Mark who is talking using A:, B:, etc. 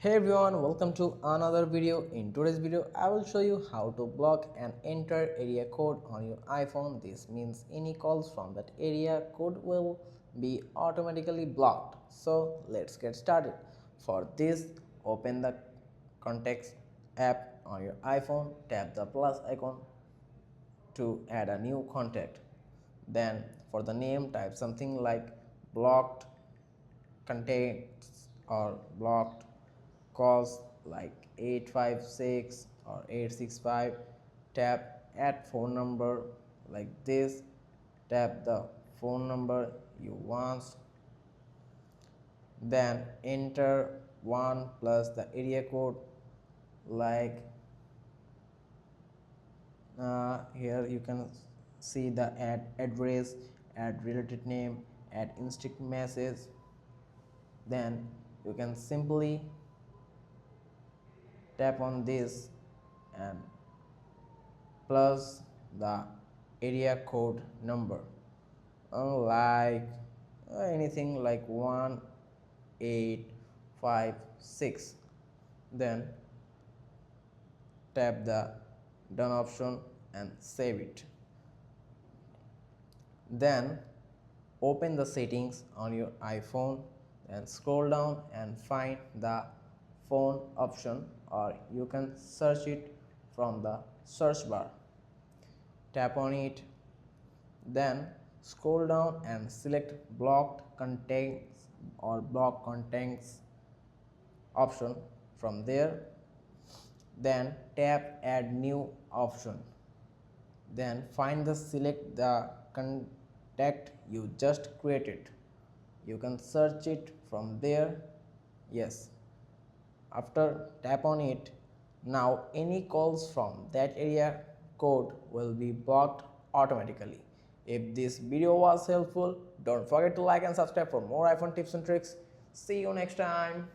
A: Hey everyone, welcome to another video. In today's video I will show you how to block and enter area code on your iPhone. This means any calls from that area code will be automatically blocked. So let's get started. For this, open the contacts app on your iPhone, tap the plus icon to add a new contact. Then for the name, type something like blocked contacts or blocked calls like 856 or 865. Tap add phone number like this, tap the phone number you want, then enter 1 plus the area code like here you can see the add address, add related name, add instant message. Then you can simply tap on this and plus the area code number, like anything like 1856. Then tap the done option and save it. Then open the settings on your iPhone and scroll down and find the phone option, or you can search it from the search bar. Tap on it, then scroll down and select blocked contacts or block contacts option from there. Then tap add new option, then find the select the contact you just created. You can search it from there. Yes, after tap on it, now any calls from that area code will be blocked automatically. If this video was helpful, don't forget to like and subscribe for more iPhone tips and tricks. See you next time.